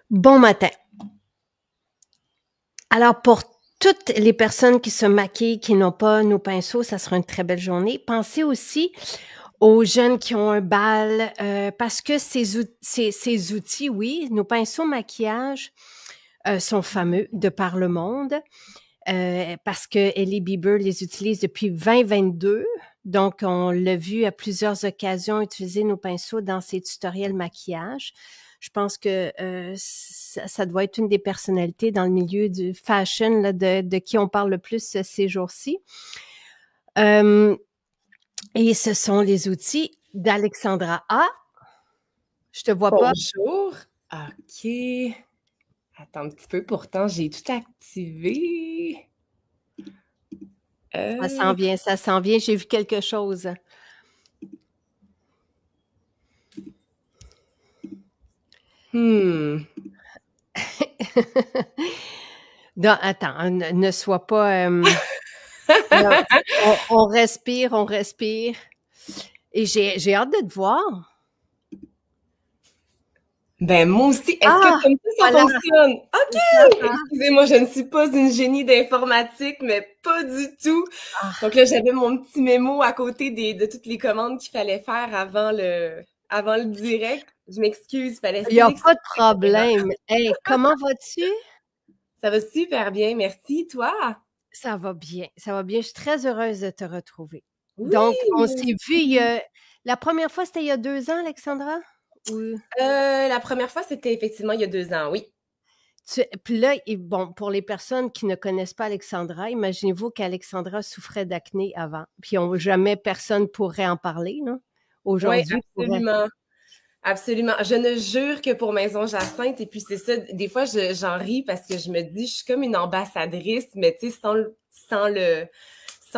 Bon matin. Alors, pour toutes les personnes qui se maquillent, qui n'ont pas nos pinceaux, ça sera une très belle journée. Pensez aussi aux jeunes qui ont un bal, parce que ces outils, oui, nos pinceaux maquillage sont fameux de par le monde, parce que Hailey Bieber les utilise depuis 2022. Donc, on l'a vu à plusieurs occasions utiliser nos pinceaux dans ses tutoriels maquillage. Je pense que ça doit être une des personnalités dans le milieu du fashion là, de qui on parle le plus ces jours-ci. Et ce sont les outils d'Alexandra A. Je te vois pas. Bonjour. OK. Attends un petit peu. Pourtant, j'ai tout activé. Ça s'en vient, ça s'en vient. J'ai vu quelque chose. Non, attends, ne sois pas... non, on respire, on respire. Et j'ai hâte de te voir. Ben, moi aussi. Est-ce que comme ça voilà. fonctionne? OK! Excusez-moi, je ne suis pas une génie d'informatique, mais pas du tout. Donc là, j'avais mon petit mémo à côté de toutes les commandes qu'il fallait faire avant le direct. Je m'excuse, fallait Il n'y a pas de problème. Hey, comment vas-tu? Ça va super bien, merci. Toi? Ça va bien, ça va bien. Je suis très heureuse de te retrouver. Oui! Donc, on s'est vu la première fois, c'était il y a 2 ans, Alexandra? Ou... la première fois, c'était effectivement il y a 2 ans, oui. Puis là, bon, pour les personnes qui ne connaissent pas Alexandra, imaginez-vous qu'Alexandra souffrait d'acné avant, puis jamais personne pourrait en parler, non? Aujourd'hui. Oui, absolument. Absolument. Je ne jure que pour Maison Jacinthe. Et puis, c'est ça, des fois, j'en ris parce que je me dis, je suis comme une ambassadrice, mais tu sais, sans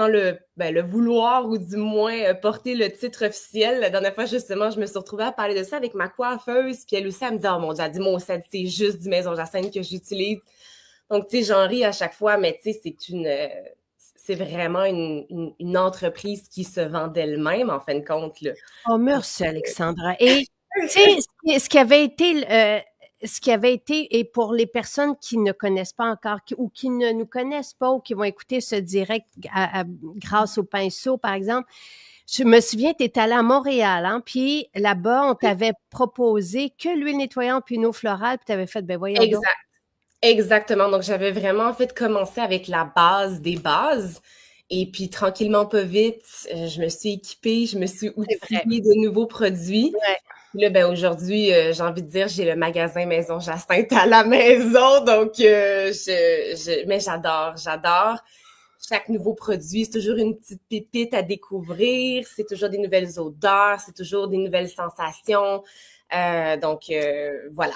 le vouloir ou du moins porter le titre officiel. La dernière fois, justement, je me suis retrouvée à parler de ça avec ma coiffeuse. Puis elle aussi, elle me dit, oh mon Dieu, elle dit, moi, ça, c'est juste du Maison Jacinthe que j'utilise. Donc, tu sais, j'en ris à chaque fois, mais tu sais, c'est vraiment une entreprise qui se vend d'elle-même, en fin de compte, là. Oh, merci, Alexandra. Et, tu sais, ce qui avait été, et pour les personnes qui ne connaissent pas encore, ou qui ne nous connaissent pas, ou qui vont écouter ce direct grâce au pinceau, par exemple, je me souviens, tu étais allée à Montréal, hein, puis là-bas, on t'avait proposé que l'huile nettoyante puis une eau florale, puis tu avais fait, ben voyons donc. Exactement. Donc, j'avais vraiment en fait commencé avec la base des bases. Et puis, tranquillement, pas vite, je me suis équipée, je me suis outillée de nouveaux produits. Ouais. Puis là, ben aujourd'hui, j'ai envie de dire, j'ai le magasin Maison Jacinthe à la maison. Donc, mais j'adore. Chaque nouveau produit, c'est toujours une petite pépite à découvrir. C'est toujours des nouvelles odeurs, c'est toujours des nouvelles sensations. Donc, voilà.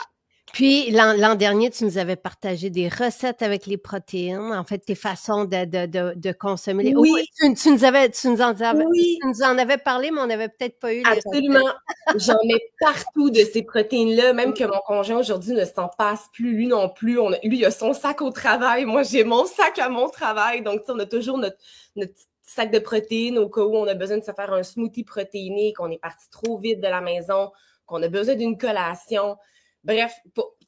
Puis, l'an dernier, tu nous avais partagé des recettes avec les protéines, en fait, tes façons de consommer les... Oui. Tu nous en avais parlé, mais on n'avait peut-être pas eu les Absolument. J'en mets partout de ces protéines-là, même que mon conjoint aujourd'hui ne s'en passe plus, lui non plus. Lui, il a son sac au travail, moi, j'ai mon sac à mon travail. Donc, on a toujours notre petit sac de protéines au cas où on a besoin de se faire un smoothie protéiné, qu'on est parti trop vite de la maison, qu'on a besoin d'une collation. Bref,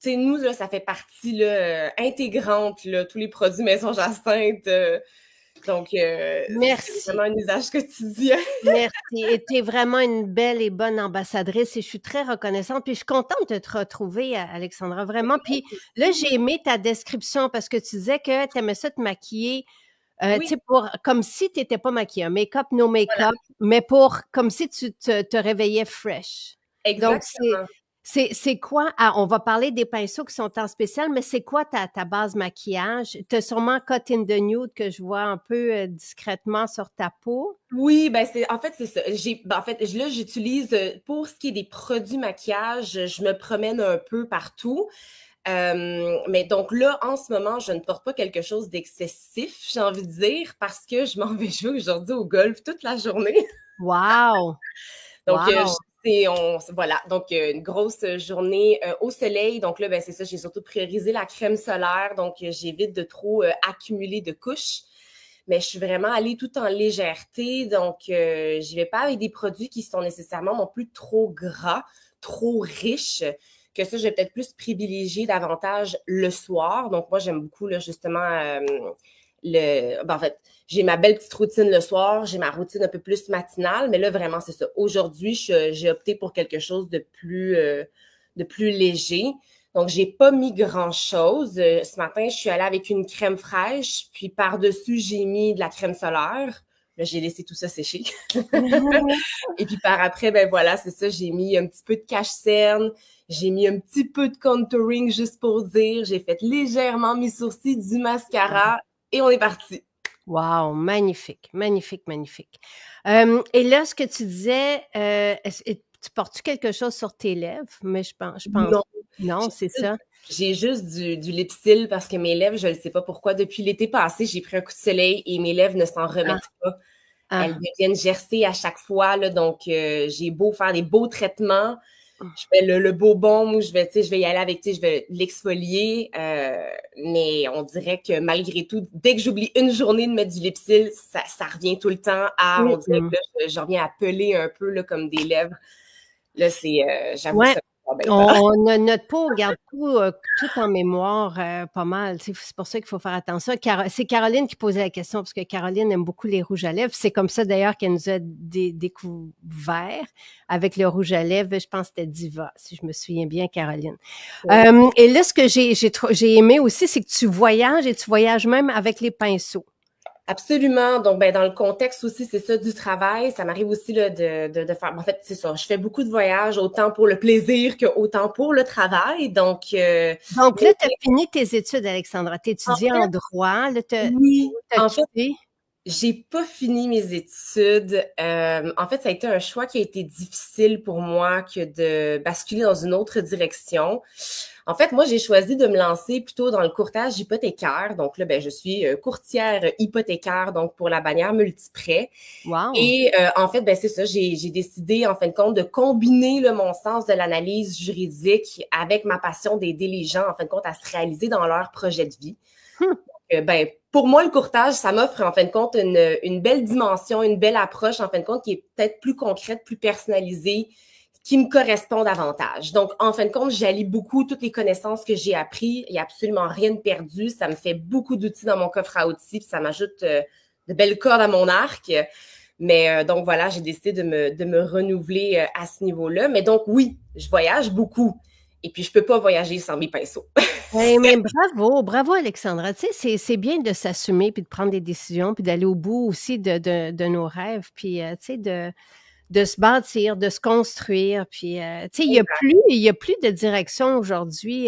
nous, là, ça fait partie là, intégrante, là, tous les produits Maison Jacinthe. Donc, merci. C'est vraiment un usage quotidien. Merci. Et tu es vraiment une belle et bonne ambassadrice et je suis très reconnaissante. Puis je suis contente de te retrouver, Alexandra, vraiment. Puis là, j'ai aimé ta description parce que tu disais que tu aimais ça te maquiller. Tu sais, comme si tu n'étais pas maquillée. Make-up, no make-up, mais comme si tu te réveillais fresh. Exactement. Donc, C'est quoi? Ah, on va parler des pinceaux qui sont en spécial, mais c'est quoi ta base maquillage? Tu as sûrement Cut in the Nude que je vois un peu discrètement sur ta peau. Oui, ben en fait, c'est ça. En fait, là, j'utilise, pour ce qui est des produits maquillage, je me promène un peu partout. Mais donc là, en ce moment, je ne porte pas quelque chose d'excessif, j'ai envie de dire, parce que je m'en vais jouer aujourd'hui au golf toute la journée. Wow! Donc, Wow! voilà. Donc, une grosse journée au soleil. Donc là, ben, c'est ça. J'ai surtout priorisé la crème solaire. Donc, j'évite de trop accumuler de couches. Mais je suis vraiment allée tout en légèreté. Donc, j'y vais pas avec des produits qui sont nécessairement non plus trop gras, trop riches. Que ça, je vais peut-être plus privilégier davantage le soir. Donc, moi, j'aime beaucoup, là, justement, en fait, j'ai ma belle petite routine le soir, j'ai ma routine un peu plus matinale, mais là, vraiment, c'est ça. Aujourd'hui, j'ai opté pour quelque chose de plus léger. Donc, j'ai pas mis grand-chose. Ce matin, je suis allée avec une crème fraîche, puis par-dessus, j'ai mis de la crème solaire. Là, j'ai laissé tout ça sécher. Et puis par après, ben voilà, c'est ça, j'ai mis un petit peu de cache-cerne, j'ai mis un petit peu de contouring juste pour dire, j'ai fait légèrement mes sourcils, du mascara et on est parti. Wow, magnifique, magnifique, magnifique. Et là, ce que tu disais, tu portes-tu quelque chose sur tes lèvres? Mais je pense Non, non, c'est ça. j'ai juste du Lipsil parce que mes lèvres, je ne sais pas pourquoi, depuis l'été passé, j'ai pris un coup de soleil et mes lèvres ne s'en remettent pas. Elles Ah, deviennent gercées à chaque fois, là, donc j'ai beau faire des beaux traitements, je fais le beau baume où je vais y aller avec, je vais l'exfolier, mais on dirait que malgré tout, dès que j'oublie une journée de mettre du Lipsil, ça revient tout le temps on dirait que là, je reviens à peler un peu là, comme des lèvres. Là, j'avoue que ouais. ça va pas bien. Notre peau garde tout en mémoire pas mal. Tu sais, c'est pour ça qu'il faut faire attention. C'est Caroline qui posait la question parce que Caroline aime beaucoup les rouges à lèvres. C'est comme ça d'ailleurs qu'elle nous a découvert avec le rouge à lèvres. Je pense que c'était Diva, si je me souviens bien, Caroline. Ouais. Et là, ce que j'ai aimé aussi, c'est que tu voyages et tu voyages même avec les pinceaux. Absolument. Donc, ben, dans le contexte aussi, c'est ça, du travail. Ça m'arrive aussi là, de faire. En fait, c'est ça. Je fais beaucoup de voyages, autant pour le plaisir que autant pour le travail. Donc, Donc là, tu as fini tes études, Alexandra. Tu en étudies en fait, droit. Là, oui. t'as En fait, quitté. j'ai pas fini mes études. En fait, ça a été un choix qui a été difficile pour moi que de basculer dans une autre direction. En fait, moi, j'ai choisi de me lancer plutôt dans le courtage hypothécaire. Donc là, ben, je suis courtière hypothécaire, donc pour la bannière Multiprêt. Wow. Et en fait, ben, c'est ça, j'ai décidé, en fin de compte, de combiner là, mon sens de l'analyse juridique avec ma passion d'aider les gens, en fin de compte, à se réaliser dans leur projet de vie. Hum. Ben, pour moi, le courtage, ça m'offre en fin de compte une belle dimension, une belle approche, en fin de compte, qui est peut-être plus concrète, plus personnalisée, qui me correspond davantage. Donc, en fin de compte, j'allie beaucoup toutes les connaissances que j'ai apprises. Il n'y a absolument rien de perdu. Ça me fait beaucoup d'outils dans mon coffre à outils, puis ça m'ajoute de belles cordes à mon arc. Mais donc, voilà, j'ai décidé de me renouveler à ce niveau-là. Mais donc, oui, je voyage beaucoup. Et puis, je peux pas voyager sans mes pinceaux. Mais bravo, bravo Alexandra. Tu sais, c'est bien de s'assumer puis de prendre des décisions puis d'aller au bout aussi de nos rêves puis tu sais de se bâtir, de se construire puis tu sais il y a plus de direction aujourd'hui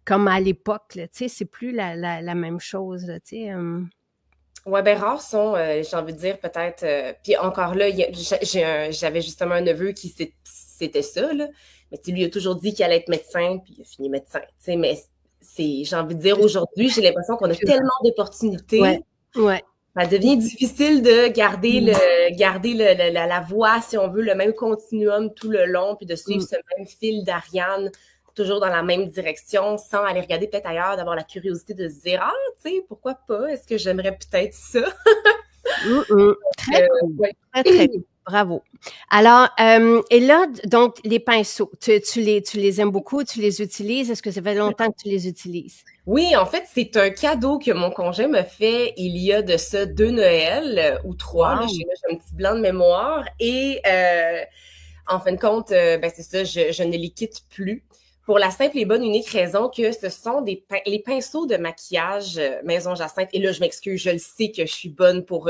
comme à l'époque là, tu sais, c'est plus la même chose là, tu sais. Ouais, ben rares sont, j'ai envie de dire peut-être. Puis encore là, j'avais justement un neveu qui c'était ça là. Mais tu sais, lui il a toujours dit qu'il allait être médecin, puis il a fini médecin. Tu sais, mais j'ai envie de dire aujourd'hui, j'ai l'impression qu'on a tellement Ouais. d'opportunités, Ouais. ça devient difficile de garder la voie, si on veut, le même continuum tout le long, puis de suivre ce même fil d'Ariane, toujours dans la même direction, sans aller regarder peut-être ailleurs, d'avoir la curiosité de se dire, ah, tu sais, pourquoi pas? Est-ce que j'aimerais peut-être ça? Très cool. Ouais. Très, très cool. Bravo. Alors, et là, donc, les pinceaux, tu les aimes beaucoup, tu les utilises. Est-ce que ça fait longtemps que tu les utilises? Oui, en fait, c'est un cadeau que mon conjoint m'a fait il y a de ça 2 Noëls ou 3. Là, Wow. j'ai un petit blanc de mémoire. Et en fin de compte, ben c'est ça, je ne les quitte plus. Pour la simple et bonne unique raison que ce sont les pinceaux de maquillage Maison Jacinthe. Et là, je m'excuse, je le sais que je suis bonne pour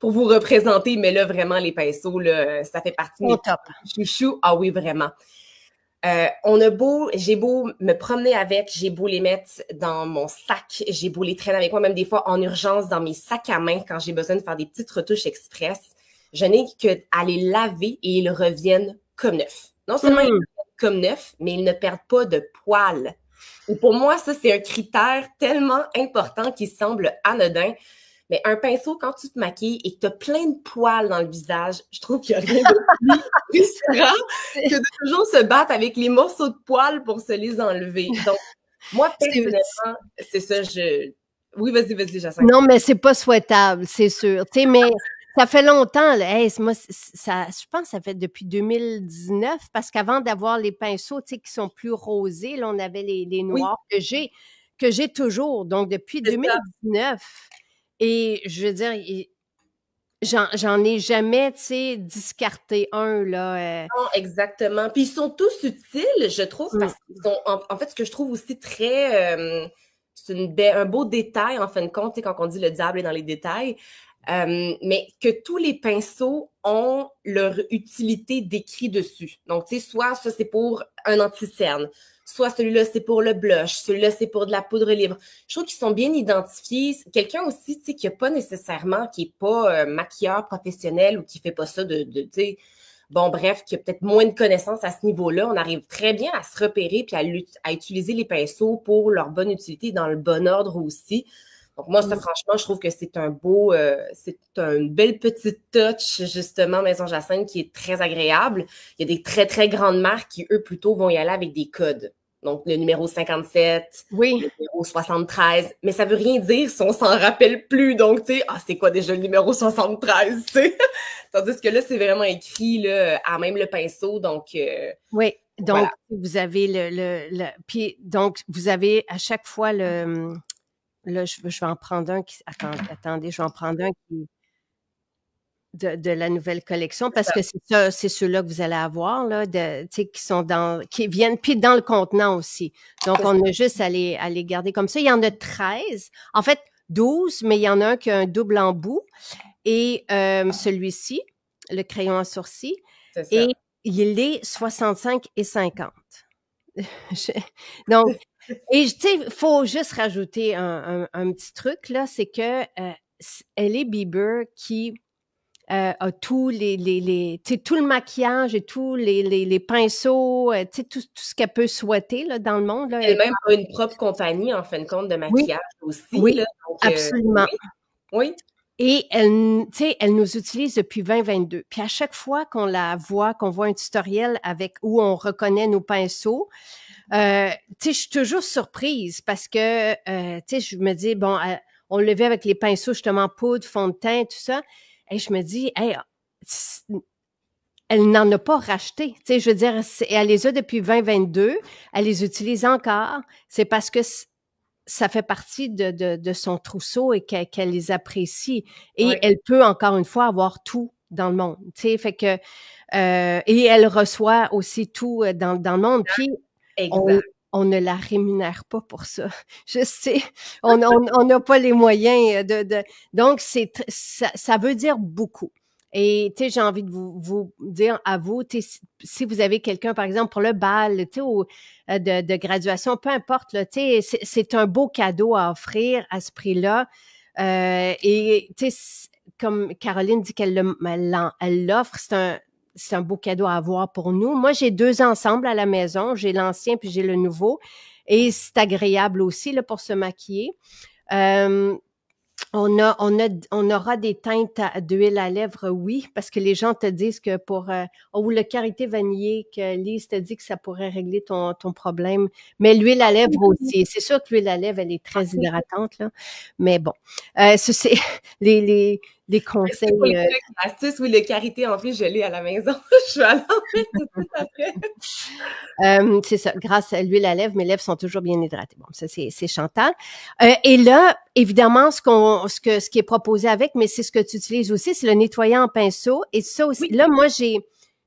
vous représenter, mais là, vraiment, les pinceaux, là, ça fait partie de mes Au top. petits chouchous. Ah oui, vraiment. J'ai beau me promener avec, j'ai beau les mettre dans mon sac, j'ai beau les traîner avec moi, même des fois en urgence dans mes sacs à main quand j'ai besoin de faire des petites retouches express. Je n'ai qu'à les laver et ils reviennent comme neufs. Non seulement ils reviennent comme neufs, mais ils ne perdent pas de poils. Et pour moi, ça, c'est un critère tellement important qui semble anodin. Mais un pinceau, quand tu te maquilles et que tu as plein de poils dans le visage, je trouve qu'il n'y a rien de plus frustrant que de toujours se battre avec les morceaux de poils pour se les enlever. Donc, moi, personnellement, c'est ça, Oui, vas-y, Jacinthe. Non, mais c'est pas souhaitable, c'est sûr. Tu sais, mais ça fait longtemps, là. Hey, moi, je pense que ça fait depuis 2019, parce qu'avant d'avoir les pinceaux, tu sais, qui sont plus rosés, là, on avait les noirs que j'ai toujours. Donc, depuis 2019. Et je veux dire, j'en ai jamais, tu sais, discarté un, là. Non, exactement. Puis ils sont tous utiles, je trouve, parce qu'ils sont, en fait, ce que je trouve aussi très, c'est un beau détail, en fin de compte, quand on dit le diable est dans les détails, mais que tous les pinceaux ont leur utilité décrite dessus. Donc, tu sais, soit ça, c'est pour un anti-cerne, soit celui-là, c'est pour le blush, celui-là, c'est pour de la poudre libre. Je trouve qu'ils sont bien identifiés. Quelqu'un aussi, tu sais, qui n'est pas nécessairement, qui n'est pas maquilleur professionnel ou qui fait pas ça tu sais, bon, bref, qui a peut-être moins de connaissances à ce niveau-là, on arrive très bien à se repérer puis à utiliser les pinceaux pour leur bonne utilité dans le bon ordre aussi. Donc, moi, ça, franchement, je trouve que c'est c'est une belle petite touch, justement, Maison Jacinthe, qui est très agréable. Il y a des très, très grandes marques qui, eux, plutôt, vont y aller avec des codes. Donc, le numéro 57, le numéro 73. Mais ça veut rien dire si on s'en rappelle plus. Donc, tu sais, c'est quoi déjà le numéro 73, tu sais? Tandis que là, c'est vraiment écrit, là, à même le pinceau. Donc, oui. Donc, vous avez puis, donc, vous avez à chaque fois Là, je vais en prendre un qui. Attendez, je vais en prendre un qui. De la nouvelle collection, parce que c'est ceux-là que vous allez avoir, là, qui viennent, puis dans le contenant aussi. Donc, on a juste à les garder comme ça. Il y en a 13. En fait, 12, mais il y en a un qui a un double embout. Et celui-ci, le crayon à sourcil. Et il est 65 et 50. Donc, et tu sais, il faut juste rajouter un petit truc, là, c'est que Hailey Bieber qui a tout tout le maquillage et tous les pinceaux, tu sais, tout ce qu'elle peut souhaiter là, dans le monde. Là, elle-même a une propre compagnie, en fin de compte, de maquillage aussi. Oui, là, donc, absolument. Oui. Et elle nous utilise depuis 2022. Puis à chaque fois qu'on la voit, qu'on voit un tutoriel où on reconnaît nos pinceaux, je suis toujours surprise parce que, je me dis, bon, on le fait avec les pinceaux, justement, poudre, fond de teint, tout ça. Et je me dis, hey, elle n'en a pas racheté. Je veux dire, elle les a depuis 2022. Elle les utilise encore. C'est parce que ça fait partie de son trousseau et qu'elle les apprécie. Et elle peut, encore une fois, avoir tout dans le monde. Fait que, et elle reçoit aussi tout dans le monde. Puis, on ne la rémunère pas pour ça. Je sais, on n'a pas les moyens donc ça veut dire beaucoup. Et tu sais, j'ai envie de vous dire à vous, si vous avez quelqu'un, par exemple, pour le bal, tu sais, de graduation, peu importe, là, tu sais, c'est un beau cadeau à offrir à ce prix-là. Et tu sais, comme Caroline dit qu'elle l'offre, c'est un beau cadeau à avoir pour nous. Moi, j'ai 2 ensembles à la maison. J'ai l'ancien puis j'ai le nouveau. Et c'est agréable aussi là, pour se maquiller. On aura des teintes d'huile à lèvres, oui, parce que les gens te disent que ou le karité vanillé, que Lise te dit que ça pourrait régler ton problème. Mais l'huile à lèvres aussi. C'est sûr que l'huile à lèvres, elle est très hydratante, là. Mais bon, ça, c'est les conseils. Oui, le karité, en plus, je l'ai à la maison. Je suis allée en faire tout de suite après. C'est ça. Grâce à l'huile à lèvres, mes lèvres sont toujours bien hydratées. Bon, ça, c'est Chantal. Et là, évidemment, ce qui est proposé avec, mais c'est ce que tu utilises aussi, c'est le nettoyant en pinceau. Et ça aussi, oui. Là, moi,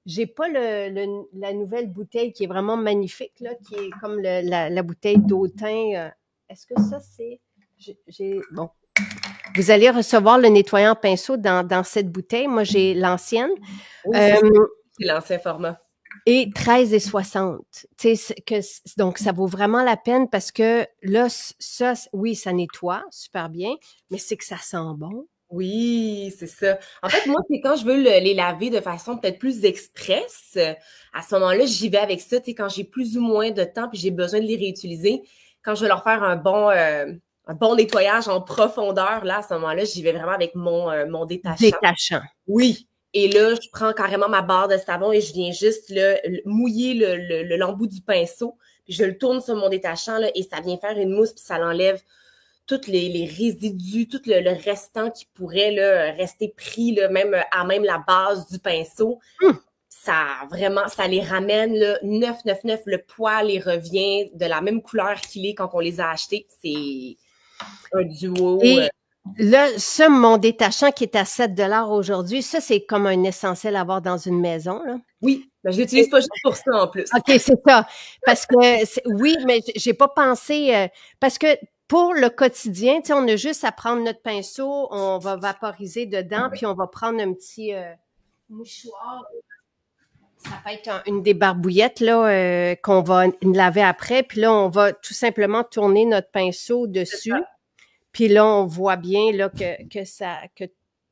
j'ai pas la nouvelle bouteille qui est vraiment magnifique, là, qui est comme la bouteille d'Autain. Est-ce que ça, c'est... Bon. Vous allez recevoir le nettoyant pinceau dans cette bouteille. Moi, j'ai l'ancienne. Oui, c'est l'ancien format. et 13,60. Donc, ça vaut vraiment la peine parce que là, ça, oui, ça nettoie super bien, mais c'est que ça sent bon. Oui, c'est ça. En fait, moi, c'est quand je veux les laver de façon peut-être plus express, à ce moment-là, j'y vais avec ça, tu sais, quand j'ai plus ou moins de temps puis j'ai besoin de les réutiliser. Quand je veux leur faire un bon nettoyage en profondeur, là, à ce moment-là, j'y vais vraiment avec mon détachant. Détachant. Oui. Et là, je prends carrément ma barre de savon et je viens juste là, mouiller l'embout du pinceau. Puis je le tourne sur mon détachant là, et ça vient faire une mousse puis ça l'enlève tous les résidus, tout le restant qui pourrait là, rester pris là, même à même la base du pinceau. Ça vraiment, ça les ramène là, 999. Le poil, il revient de la même couleur qu'il est quand on les a achetés. C'est un duo. Et là, ça, mon détachant qui est à 7 aujourd'hui, ça, c'est comme un essentiel à avoir dans une maison, là. Oui, mais je l'utilise pas juste pour ça en plus. OK, c'est ça. Parce que, oui, mais j'ai pas pensé, parce que pour le quotidien, tu sais, on a juste à prendre notre pinceau, on va vaporiser dedans, puis on va prendre un petit mouchoir. Ça peut être une des barbouillettes là qu'on va laver après, puis là, on va tout simplement tourner notre pinceau dessus. Puis là, on voit bien là, que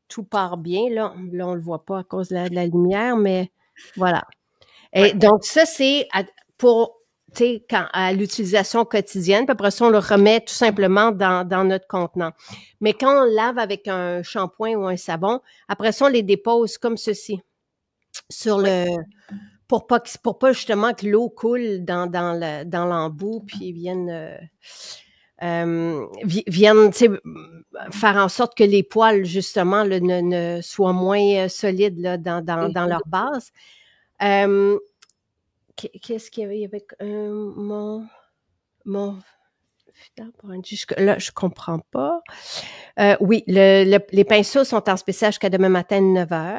tout part bien. Là, on le voit pas à cause de la lumière, mais voilà. Et donc, ça, c'est pour, tu sais, à l'utilisation quotidienne. Puis après ça, on le remet tout simplement dans notre contenant. Mais quand on lave avec un shampoing ou un savon, après ça, on les dépose comme ceci sur pour pas justement que l'eau coule dans l'embout puis vienne faire en sorte que les poils, justement, là, ne soient moins solides là, dans leur base. Qu'est-ce qu'il y avait avec mon là, je comprends pas. Oui, les pinceaux sont en spécial jusqu'à demain matin 9h.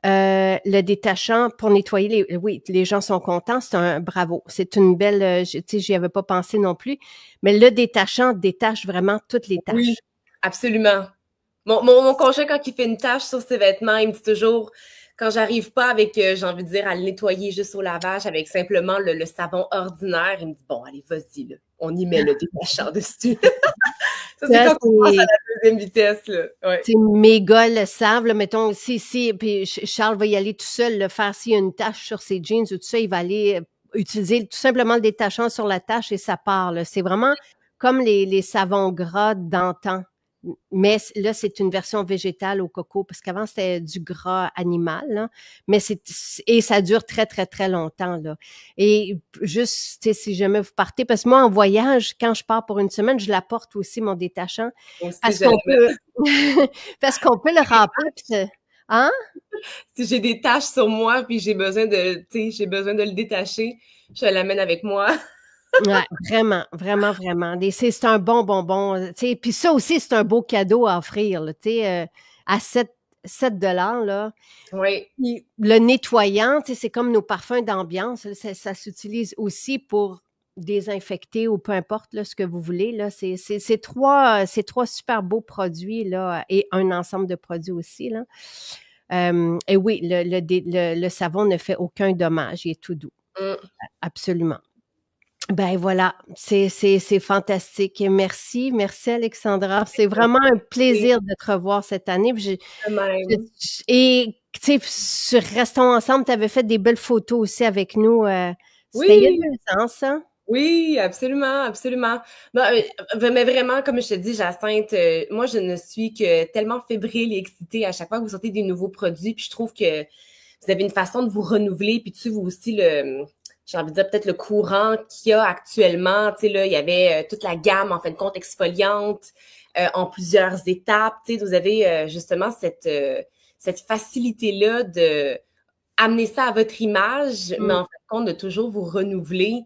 Le détachant pour nettoyer oui, les gens sont contents, c'est un bravo. C'est une belle, tu sais, j'y avais pas pensé non plus, mais le détachant détache vraiment toutes les taches. Oui, absolument. Mon conjoint, quand il fait une tache sur ses vêtements, il me dit toujours, quand j'arrive pas avec, j'ai envie de dire, à le nettoyer juste au lavage avec simplement le savon ordinaire, il me dit, bon, allez, vas-y, là, on y met le détachant dessus. Ça, c'est quand on passe à la deuxième vitesse, là. Ouais. Mes gars le savent, là, mettons, si, puis Charles va y aller tout seul, le faire s'il y a une tache sur ses jeans ou tout ça, il va aller utiliser tout simplement le détachant sur la tache et ça part, là. C'est vraiment comme les savons gras d'antan. Mais là, c'est une version végétale au coco, parce qu'avant, c'était du gras animal, là. Mais et ça dure très, très, très longtemps, là. Et juste, tu sais, si jamais vous partez, parce que moi, en voyage, quand je pars pour une semaine, je l'apporte aussi, mon détachant. Parce qu'on peut, parce qu'on peut le remplir, puis hein? Si j'ai des taches sur moi, puis j'ai besoin de le détacher, je l'amène avec moi. Ouais, vraiment, vraiment, vraiment. C'est un bon bonbon, tu sais. Puis ça aussi, c'est un beau cadeau à offrir, tu sais, à 7 là. Oui. Puis le nettoyant, tu sais, c'est comme nos parfums d'ambiance. Ça s'utilise aussi pour désinfecter ou peu importe là, ce que vous voulez. Là. C'est trois super beaux produits là, et un ensemble de produits aussi. Là. Et oui, le savon ne fait aucun dommage. Il est tout doux. Absolument. Ben voilà, c'est fantastique. Merci Alexandra. C'est vraiment un plaisir de te revoir cette année. Et tu sais, sur Restons ensemble, tu avais fait des belles photos aussi avec nous. C'était il y a 2 ans, ça? Oui, absolument, absolument. Mais vraiment, comme je te dis, Jacinthe, moi, je ne suis que tellement fébrile et excitée à chaque fois que vous sortez des nouveaux produits. Puis je trouve que vous avez une façon de vous renouveler. Puis tu sais, vous aussi, j'ai envie de dire peut-être le courant qu'il y a actuellement. Tu sais, là, il y avait toute la gamme, en fin de compte, exfoliante en plusieurs étapes. Tu sais, vous avez justement cette facilité-là de amener ça à votre image, mais en fin de compte, de toujours vous renouveler.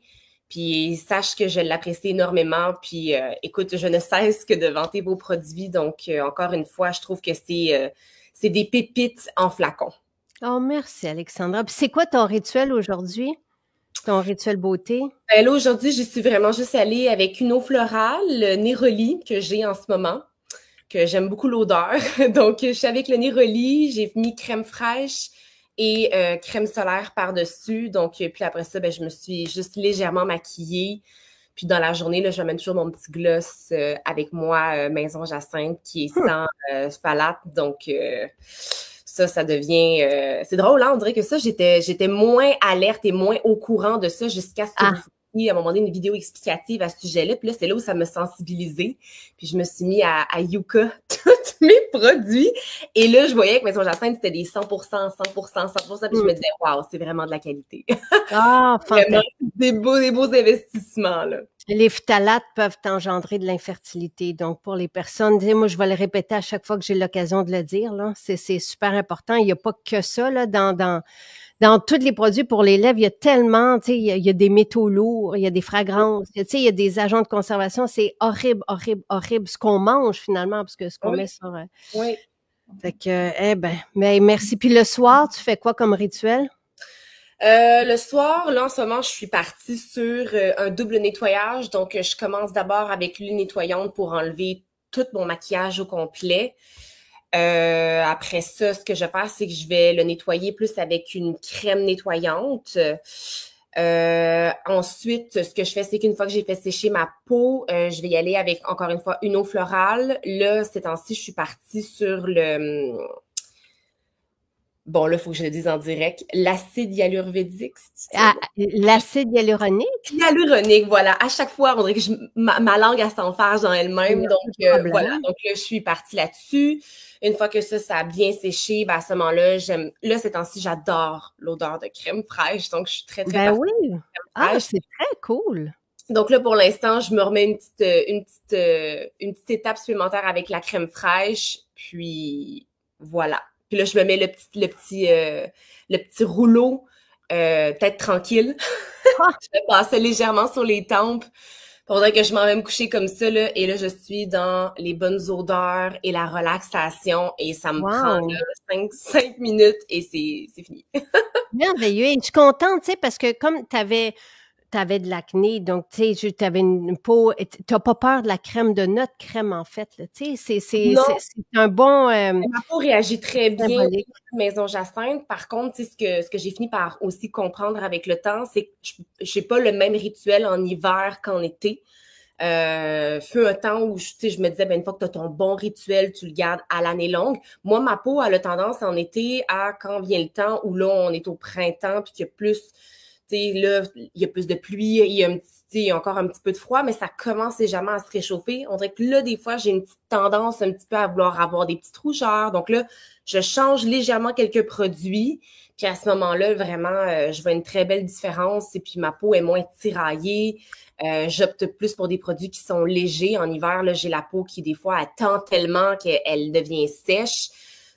Puis sache que je l'apprécie énormément. Puis écoute, je ne cesse que de vanter vos produits. Donc, encore une fois, je trouve que c'est des pépites en flacon. Oh, merci Alexandra. Puis c'est quoi ton rituel aujourd'hui? Ton rituel beauté? Ben là, aujourd'hui, j'y suis vraiment juste allée avec une eau florale, le Néroli que j'ai en ce moment, que j'aime beaucoup l'odeur. Donc, je suis avec le Néroli, j'ai mis crème fraîche, et crème solaire par-dessus. Donc, puis après ça, ben, je me suis juste légèrement maquillée. Puis dans la journée, là, j'amène toujours mon petit gloss avec moi, Maison Jacinthe, qui est sans phthalate. Donc, ça devient... c'est drôle, hein? On dirait que ça, j'étais moins alerte et moins au courant de ça jusqu'à ce que vous fassiez, à un moment donné, une vidéo explicative à ce sujet-là. Puis là, c'est là où ça m'a sensibilisée. Puis je me suis mis à Yuka tous mes produits. Et là, je voyais que Maison Jacinthe, c'était des 100%, 100%, 100%. Puis je me disais, waouh, c'est vraiment de la qualité. Ah, Vraiment, fantastique. des beaux investissements, là. Les phtalates peuvent engendrer de l'infertilité. Donc, pour les personnes, moi, je vais le répéter à chaque fois que j'ai l'occasion de le dire, là. C'est super important. Il n'y a pas que ça, là, dans tous les produits pour les lèvres. Il y a tellement, tu sais, il y a des métaux lourds, il y a des fragrances, tu sais, il y a des agents de conservation. C'est horrible, horrible, horrible. Ce qu'on mange, finalement, parce que ce qu'on met sur... Oui. Fait que, eh ben, mais merci. Puis le soir, tu fais quoi comme rituel? Le soir, là, en ce moment, je suis partie sur un double nettoyage. Donc, je commence d'abord avec l'huile nettoyante pour enlever tout mon maquillage au complet. Après ça, ce que je vais faire, c'est que je vais le nettoyer plus avec une crème nettoyante. Ensuite, ce que je fais, c'est qu'une fois que j'ai fait sécher ma peau, je vais y aller avec, encore une fois, une eau florale. Là, ces temps-ci, je suis partie sur le... Bon, là, il faut que je le dise en direct. L'acide hyaluronique. L'acide hyaluronique? Hyaluronique, voilà. À chaque fois, on dirait que ma langue, elle s'enfarge dans elle-même. Donc, voilà. Donc, là, je suis partie là-dessus. Une fois que ça a bien séché, ben, à ce moment-là, là, ces temps-ci, j'adore l'odeur de crème fraîche. Donc, je suis très, très Ben partie oui. de crème fraîche. C'est très cool. Donc là, pour l'instant, je me remets une petite étape supplémentaire avec la crème fraîche. Puis, voilà. Puis là, je me mets le petit rouleau, peut-être tranquille. Je vais passer légèrement sur les tempes. Faudrait que je m'en vais me coucher comme ça, là. Et là, je suis dans les bonnes odeurs et la relaxation. Et ça me prend là, 5 minutes et c'est fini. Merveilleux. Et je suis contente, tu sais, parce que comme t'avais de l'acné, donc tu sais, t'avais une peau, t'as pas peur de la crème, de notre crème en fait, là, tu sais, c'est un bon... Ma peau réagit très bien Maison Jacinthe. Par contre, tu sais, ce que j'ai fini par aussi comprendre avec le temps, c'est que je n'ai pas le même rituel en hiver qu'en été. Fut un temps où je me disais, ben, une fois que tu as ton bon rituel, tu le gardes à l'année longue. Moi, ma peau a tendance en été à, quand vient le temps où là, on est au printemps puis qu'il y a plus... Là, il y a plus de pluie, il y a encore un petit peu de froid, mais ça commence légèrement à se réchauffer. On dirait que là, des fois, j'ai une petite tendance un petit peu à vouloir avoir des petites rougeurs. Donc là, je change légèrement quelques produits. Puis à ce moment-là, vraiment, je vois une très belle différence. Et puis ma peau est moins tiraillée. J'opte plus pour des produits qui sont légers. En hiver, là, j'ai la peau qui, des fois, elle tend tellement qu'elle devient sèche.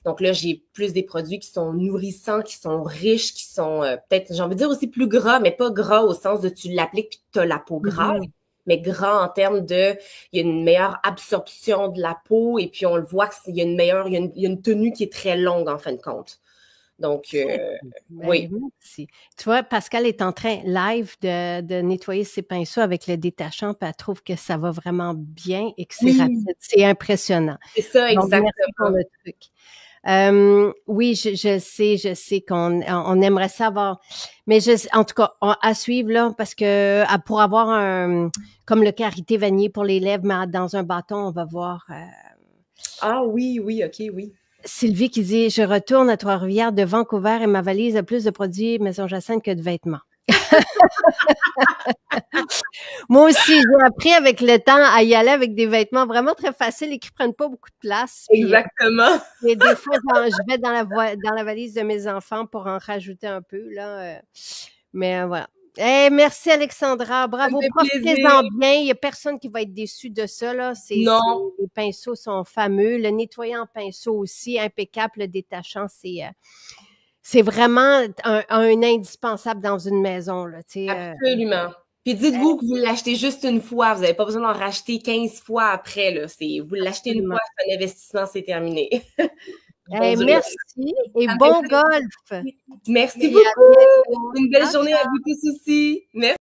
Donc là, j'ai plus des produits qui sont nourrissants, qui sont riches, qui sont peut-être, j'ai envie de dire aussi plus gras, mais pas gras au sens de tu l'appliques puis tu as la peau grasse, mais gras en termes de, il y a une meilleure absorption de la peau et puis on le voit qu'il y a il y a une tenue qui est très longue en fin de compte. Donc, oui. Merci. Tu vois, Pascal est en train, live, de nettoyer ses pinceaux avec le détachant, puis elle trouve que ça va vraiment bien et que c'est rapide. C'est impressionnant. C'est ça, exactement. Donc, merci pour le truc. Oui, je sais qu'on aimerait savoir, mais en tout cas, à suivre là, parce que pour avoir comme le karité vanillé pour les lèvres, mais dans un bâton, on va voir. Ah oui, ok, oui. Sylvie qui dit, je retourne à Trois-Rivières de Vancouver et ma valise a plus de produits Maison Jacinthe que de vêtements. Moi aussi, j'ai appris avec le temps à y aller avec des vêtements vraiment très faciles et qui prennent pas beaucoup de place. Exactement. Et des fois, je vais dans la valise de mes enfants pour en rajouter un peu, là. Mais voilà. Hey, merci Alexandra, bravo, profitez-en bien. Il n'y a personne qui va être déçu de ça, là. Non. Les pinceaux sont fameux. Le nettoyant en pinceau aussi, impeccable. Le détachant, c'est vraiment un indispensable dans une maison, là. Absolument. Puis dites-vous que vous l'achetez juste une fois. Vous n'avez pas besoin d'en racheter 15 fois après, là. Vous l'achetez une fois, c'est un investissement, c'est terminé. Merci et bon golf. Merci beaucoup. Une belle journée à vous tous aussi. Merci.